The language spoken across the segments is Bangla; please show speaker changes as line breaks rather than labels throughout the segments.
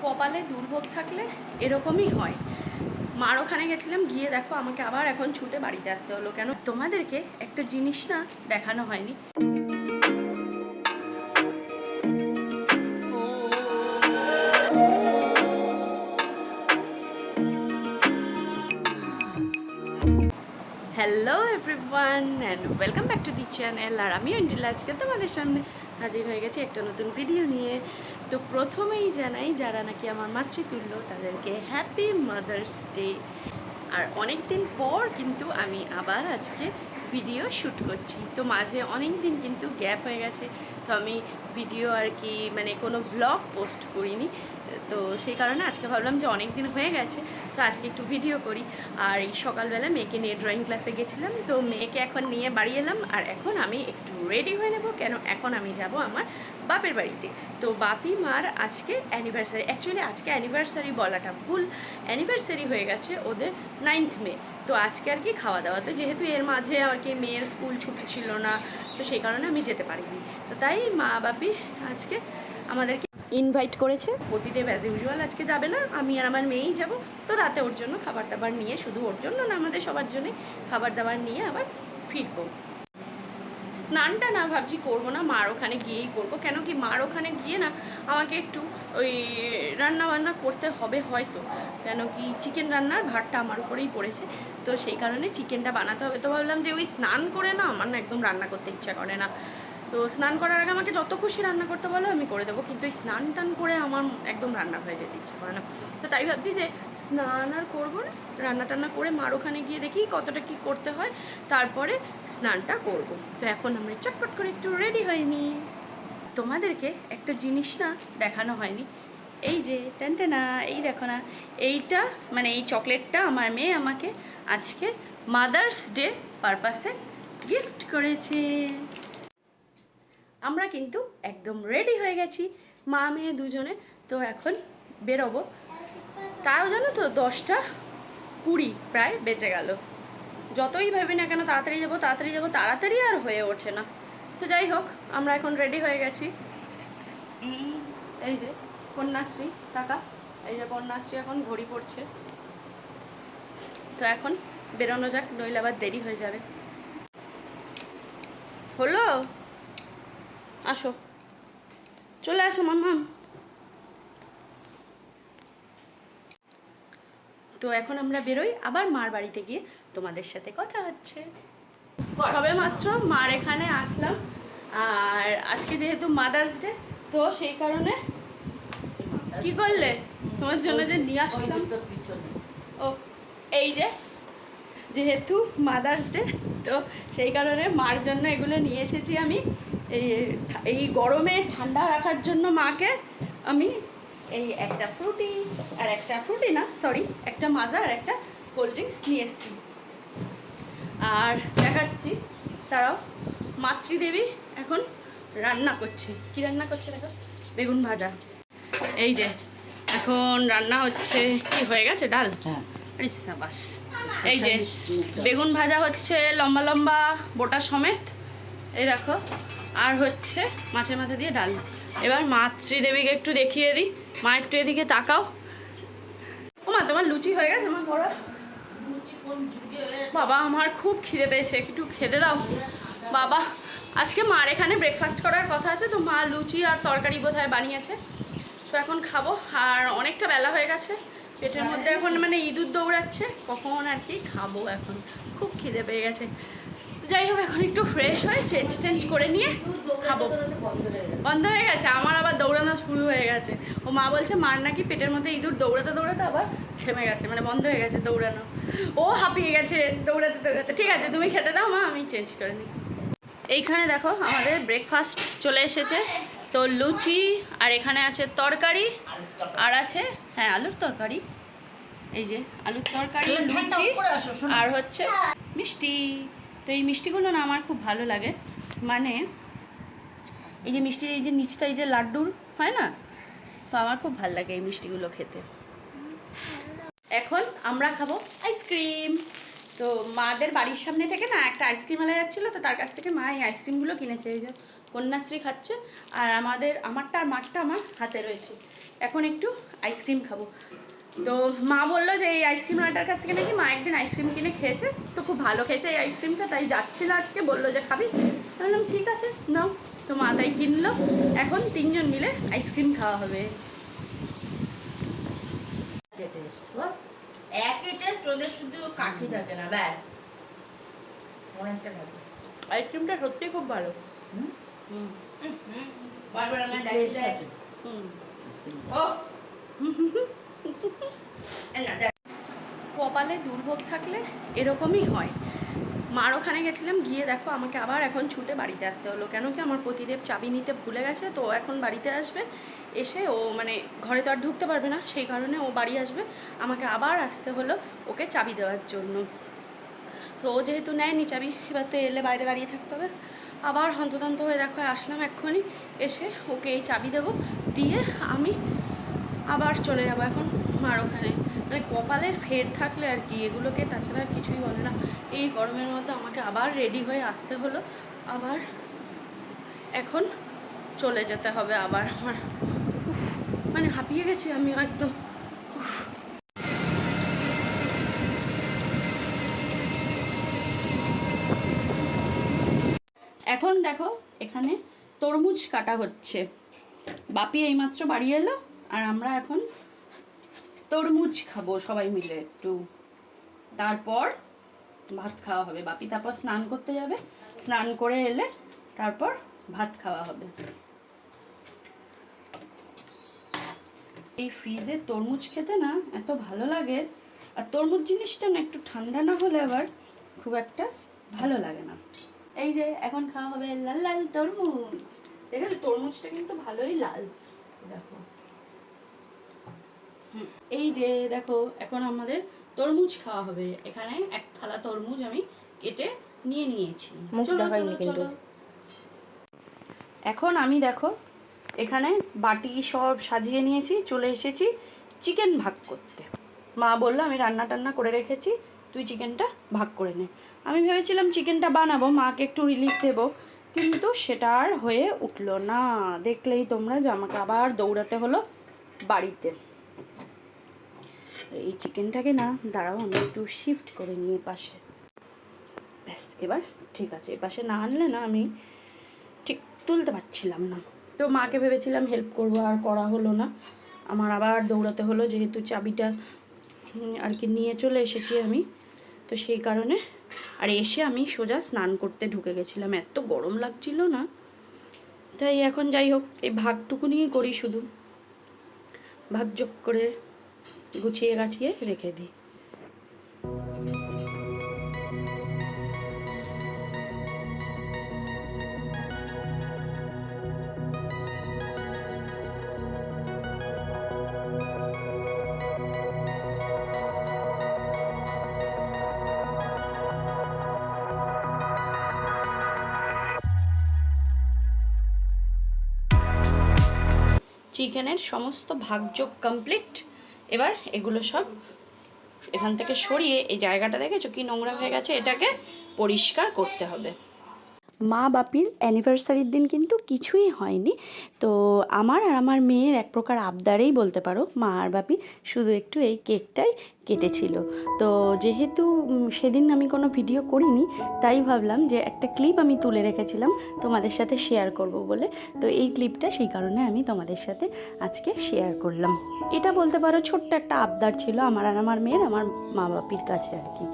কপালে দুর্ভোগ থাকলে এরকমই হয়। মার ওখানে গেছিলাম, গিয়ে দেখো আমাকে আবার এখন ছুটে বাড়িতে আসতে হলো। কেন? তোমাদেরকে একটা জিনিস না দেখানো হয়নি। Hello everyone and welcome back to the channel. আর আমি অঞ্জলি আজকে তোমাদের সামনে হাজির হয়ে গেছি একটা নতুন ভিডিও নিয়ে। তো প্রথমেই জানাই, যারা নাকি আমার মাতৃতুল্য তাদেরকে হ্যাপি মাদার্স ডে। আর অনেক দিন পর কিন্তু আমি আবার আজকে ভিডিও শ্যুট করছি। তো মাঝে অনেক দিন কিন্তু গ্যাপ হয়ে গেছে, তো আমি ভিডিও আর কি মানে কোনো ভ্লগ পোস্ট করিনি। তো সেই কারণে আজকে ভাবলাম যে অনেক দিন হয়ে গেছে, তো আজকে একটু ভিডিও করি। আর এই সকালবেলা মেয়েকে নিয়ে ড্রয়িং ক্লাসে গেছিলাম, তো মেয়েকে এখন নিয়ে বাড়ি এলাম। আর এখন আমি একটু রেডি হয়ে নেব, কেন এখন আমি যাব আমার বাপের বাড়িতে। তো বাপি মার আজকে অ্যানিভার্সারি, অ্যাকচুয়ালি আজকে অ্যানিভার্সারি বলাটা ভুল, অ্যানিভার্সারি হয়ে গেছে ওদের 9th মে। তো আজকে আর কি খাওয়া দাওয়া, তো যেহেতু এর মাঝে আর কি মেয়ের স্কুল ছুটি ছিল না, তো সেই কারণে আমি যেতে পারিনি। তো তাই মা বাপি আজকে আমাদেরকে ইনভাইট করেছে। প্রতিদেব অ্যাজ ইউজুয়াল আজকে যাবে না, আমি আর আমার মেয়েই যাব। তো রাতে ওর জন্য খাবার দাবার নিয়ে, শুধু ওর জন্য না আমাদের সবার জন্যে খাবার দাবার নিয়ে আবার ফিরবো। স্নানটা না ভাবছি করবো না, মার ওখানে গিয়েই করবো। কেন কি, মার ওখানে গিয়ে না আমাকে একটু ওই রান্না বান্না করতে হবে হয়তো, কেন কি চিকেন রান্নার ভাতটা আমার উপরেই পড়েছে, তো সেই কারণে চিকেনটা বানাতে হবে। তো ভাবলাম যে ওই স্নান করে না আমার না একদম রান্না করতে ইচ্ছা করে না। তো স্নান করার আগে আমাকে যত খুশি রান্না করতে বলো আমি করে দেবো, কিন্তু এই স্নান টান করে আমার একদম রান্না হয়ে যেতে ইচ্ছা করে না। তো তাই ভাবছি যে স্নান আর করবো না, রান্না টান্না করে মার ওখানে গিয়ে দেখি কতটা কি করতে হয়, তারপরে স্নানটা করব। তো এখন আমরা চটপট করে একটু রেডি হয়নি। তোমাদেরকে একটা জিনিস না দেখানো হয়নি, এই যে টেনটেনা, এই দেখো না, এইটা মানে এই চকলেটটা আমার মেয়ে আমাকে আজকে মাদার্স ডে পারপাসে গিফট করেছে। আমরা কিন্তু একদম রেডি হয়ে গেছি, মা মেয়ে দুজনে। তো এখন বেরোবো, তাও জানো তো 10টা 20 প্রায় বেজে গেল। যতই ভাবি না কেন তাড়াতাড়ি যাবো তাড়াতাড়ি যাবো, তাড়াতাড়ি আর হয়ে ওঠে না। তো যাই হোক, আমরা এখন রেডি হয়ে গেছি। এই যে কন্যাশ্রী কাকা, এই যে কন্যাশ্রী এখন ঘড়ি পড়ছে। তো এখন বেরোনো যাক, নইলে আবার দেরি হয়ে যাবে। হলো, আসো, চলে আসো মাম্মাম। তো এখন আমরা বেরোই, আবার মার বাড়িতে গিয়ে তোমাদের সাথে কথা হচ্ছে। সবে মাত্র মার এখানে আসলাম, আর আজকে যেহেতু মাদার্স ডে, তো সেই কারণে কি করলে তোমার জন্য যে নিয়ে আসলাম, ও এই যে যেহেতু মাদার্স ডে, তো সেই কারণে মার জন্য এগুলো নিয়ে এসেছি আমি। এই গরমে ঠান্ডা রাখার জন্য মাকে আমি এই একটা ফ্রুটি, আর একটা ফ্রুটি না সরি, একটা মাজা আর একটা কোল্ড ড্রিঙ্কস নিয়ে এসেছি। আর দেখাচ্ছি, তারাও মাতৃদেবী এখন রান্না করছে। কি রান্না করছে দেখো, বেগুন ভাজা। এই যে এখন রান্না হচ্ছে, কি হয়ে গেছে ডাল, আরে সাবাস। এই যে বেগুন ভাজা হচ্ছে লম্বা লম্বা বোটা সমেত, এই দেখো। আর হচ্ছে মাছের মাথা দিয়ে ডাল। এবার মাতৃদেবীকে একটু দেখিয়ে দিই, মা একটু এদিকে তাকাও। ও মা, তোমার লুচি হয়ে গেছে আমার বড়? বাবা আমার খুব খিদে পেয়েছে, একটু খেতে দাও বাবা। আজকে মার এখানে ব্রেকফাস্ট করার কথা আছে, তো মা লুচি আর তরকারি বোধহয় বানিয়েছে, তো এখন খাবো। আর অনেকটা বেলা হয়ে গেছে, পেটের মধ্যে এখন মানে ইঁদুর দৌড়াচ্ছে, কখন আর কি খাবো, এখন খুব খিদে পেয়ে গেছে। যাই হোক, এখন একটু ফ্রেশ হয়ে চেঞ্জ করে নিয়ে খাবো। বন্ধ হয়ে গেছে, আমার আবার দৌড়ানো শুরু হয়ে গেছে। ও মা বলছে মার নাকি পেটের মধ্যে ইঁদুর দৌড়াতে দৌড়াতে আবার থেমে গেছে, মানে বন্ধ হয়ে গেছে দৌড়ানো, ও হাঁপিয়ে গেছে দৌড়াতে দৌড়াতে। ঠিক আছে তুমি খেতে দাও মা, আমি চেঞ্জ করে নিই। এইখানে দেখো আমাদের ব্রেকফাস্ট চলে এসেছে। তো লুচি, আর এখানে আছে তরকারি, আর আছে হ্যাঁ আলুর তরকারি, এই যে আলুর তরকারি, লুচি, আর হচ্ছে মিষ্টি। তো এই মিষ্টিগুলো না আমার খুব ভালো লাগে, মানে এই যে মিষ্টির এই যে নিচটা এই যে লাড্ডুর হয় না, তো আমার খুব ভালো লাগে এই মিষ্টিগুলো খেতে। এখন আমরা খাবো আইসক্রিম। তো মাদের বাড়ির সামনে থেকে না একটা আইসক্রিম আলা যাচ্ছিলো, তো তার কাছ থেকে মা এই আইসক্রিমগুলো কিনেছে। এই যে কন্যাশ্রী খাচ্ছে, আর আমারটা আর মারটা আমার হাতে রয়েছে। এখন একটু আইসক্রিম খাবো। তো মা বললো যে এই আইসক্রিমওয়ালাটার কাছ থেকে নাকি মা একদিন আইসক্রিম কিনে খেয়েছে, তো খুব ভালো খেয়েছে এই আইসক্রিমটা, তাই যাচ্ছিল আজকে, বললো যে খাবি, বললাম ঠিক আছে নাও। তো মা তাই কিনলো, এখন 3 জন মিলে আইসক্রিম খাওয়া হবে।
একই টেস্ট, ওদের শুধু কাঠি থাকে না, ব্যাস অনেকটা থাকে।
আইসক্রিমটা সত্যিই খুব ভালো।
বারবার আমার
টেস্ট
ডাকছে।
আছে
ও
কপালে দুর্ভোগ থাকলে এরকমই হয়। মার ওখানে গেছিলাম, গিয়ে দেখো আমাকে আবার এখন ছুটে বাড়িতে আসতে হলো, কেন কি আমার পতিদেব চাবি নিতে ভুলে গেছে, তো এখন বাড়িতে আসবে, এসে ও মানে ঘরে তো আর ঢুকতে পারবে না, সেই কারণে ও বাড়ি আসবে, আমাকে আবার আসতে হলো ওকে চাবি দেওয়ার জন্য। তো ও যেহেতু নেয়নি চাবি, এবার তো এলে বাইরে দাঁড়িয়ে থাকতে হবে, আবার হন্তদন্ত হয়ে দেখো আসলাম এক্ষুনি, এসে ওকে এই চাবি দেবো, দিয়ে আমি আবার চলে যাবো এখন মার ওখানে। মানে কপালের ফের থাকলে আর কি, এগুলোকে তাছাড়া আর কিছুই বলে না। এই গরমের মধ্যে আমাকে আবার রেডি হয়ে আসতে হলো, আবার এখন চলে যেতে হবে আবার আমার। উফ, মানে হাঁপিয়ে গেছি আমি একদম। এখন দেখো এখানে তরমুজ কাটা হচ্ছে, বাপি এইমাত্র বাড়ি এলো, আর আমরা এখন তরমুজ খাবো সবাই মিলে একটু, তারপর ভাত খাওয়া হবে। বাপি তারপর স্নান করতে যাবে, স্নান করে এলে তারপর ভাত খাওয়া হবে। এই ফ্রিজে তরমুজ খেতে না এত ভালো লাগে, আর তরমুজ জিনিসটা না একটু ঠান্ডা না হলে আবার খুব একটা ভালো লাগে না। এই যে এখন খাওয়া হবে লাল লাল তরমুজ, দেখো তরমুজটা কিন্তু ভালোই লাল, দেখো। এই যে দেখো এখন আমাদের তরমুজ খাওয়া হবে, এখানে এক থালা তরমুজ আমি কেটে নিয়ে নিয়েছি। চলো চলো চলো। এখন আমি দেখো এখানে বাটি সব সাজিয়ে নিয়েছি, চলে এসেছি চিকেন ভাগ করতে। মা বললো আমি রান্না টান্না করে রেখেছি, তুই চিকেনটা ভাগ করে নে। আমি ভেবেছিলাম চিকেনটা বানাবো, মাকে একটু রিলিফ দেবো, কিন্তু সেটা আর হয়ে উঠলো না। দেখলেই তোমরা যে আমাকে আবার দৌড়াতে হলো বাড়িতে। এই চিকেনটাকে না দাঁড়াও আমি একটু শিফট করে নিয়ে পাশে, ব্যাস এবার ঠিক আছে। এপাশে না আনলে না আমি ঠিক তুলতে পারছিলাম না, তো মাকে ভেবেছিলাম হেল্প করবো, আর করা হলো না, আমার আবার দৌড়াতে হলো, যেহেতু চাবিটা আর কি নিয়ে চলে এসেছি আমি, তো সেই কারণে। আর এসে আমি সোজা স্নান করতে ঢুকে গেছিলাম, এত গরম লাগছিল না, তাই এখন যাই হোক এই ভাগটুকু নিয়েই করি, শুধু ভাগ যোগ করে গুছিয়ে গাছিয়ে রেখে দিই। চিকেনের সমস্ত ভাগযোগ কমপ্লিট, এবার এগুলো সব এখান থেকে সরিয়ে, এই জায়গাটা দেখেছো কি নোংরা হয়ে গেছে, এটাকে পরিষ্কার করতে হবে। মা বাপির অ্যানিভার্সারির দিন কিন্তু কিছুই হয়নি, তো আমার আর আমার মেয়ের এক প্রকার আবদারেই বলতে পারো, মা আর বাপি শুধু একটু এই কেকটাই কেটেছিল। তো যেহেতু সেদিন আমি কোনো ভিডিও করিনি, তাই ভাবলাম যে একটা ক্লিপ আমি তুলে রেখেছিলাম তোমাদের সাথে শেয়ার করব বলে, তো এই ক্লিপটা সেই কারণে আমি তোমাদের সাথে আজকে শেয়ার করলাম। এটা বলতে পারো ছোট্ট একটা আবদার ছিল আমার আর আমার মেয়ের আমার মা বাপির কাছে আর কি।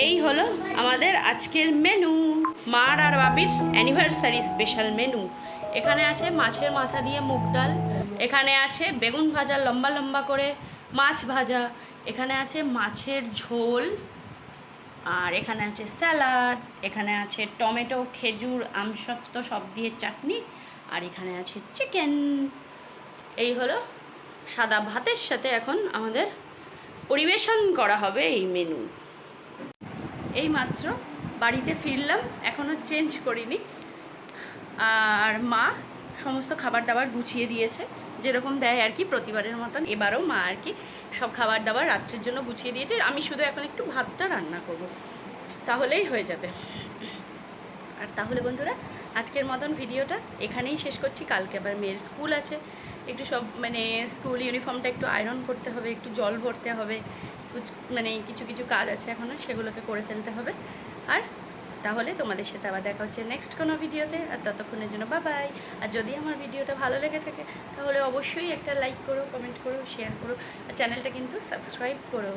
এই হলো আমাদের আজকের মেনু, মার আর বাপির অ্যানিভার্সারি স্পেশাল মেনু। এখানে আছে মাছের মাথা দিয়ে মুগ ডাল, এখানে আছে বেগুন ভাজা লম্বা লম্বা করে, মাছ ভাজা, এখানে আছে মাছের ঝোল, আর এখানে আছে স্যালাড, এখানে আছে টমেটো খেজুর আমসত্ব সব দিয়ে চাটনি, আর এখানে আছে চিকেন। এই হলো সাদা ভাতের সাথে এখন আমাদের পরিবেশন করা হবে এই মেনু। এই মাত্র বাড়িতে ফিরলাম, এখনও চেঞ্জ করিনি, আর মা সমস্ত খাবার দাবার গুছিয়ে দিয়েছে, যেরকম দেয় আর কি প্রতিবারের মতন, এবারও মা আর কি সব খাবার দাবার রাত্রের জন্য গুছিয়ে দিয়েছে। আমি শুধু এখন একটু ভাতটা রান্না করব, তাহলেই হয়ে যাবে। আর তাহলে বন্ধুরা আজকের মতন ভিডিওটা এখানেই শেষ করছি। কালকে আবার মেয়ের স্কুল আছে, একটু সব মানে স্কুল ইউনিফর্মটা একটু আয়রন করতে হবে, একটু জল ভরতে হবে, মানে কিছু কিছু কাজ আছে এখনও, সেগুলোকে করে ফেলতে হবে। আর তাহলে তোমাদের সাথে আবার দেখা হচ্ছে নেক্সট কোনো ভিডিওতে। আর ততক্ষণের জন্য বাই। আর যদি আমার ভিডিওটা ভালো লেগে থাকে তাহলে অবশ্যই একটা লাইক করো, কমেন্ট করো, শেয়ার করো, আর চ্যানেলটা কিন্তু সাবস্ক্রাইব করো।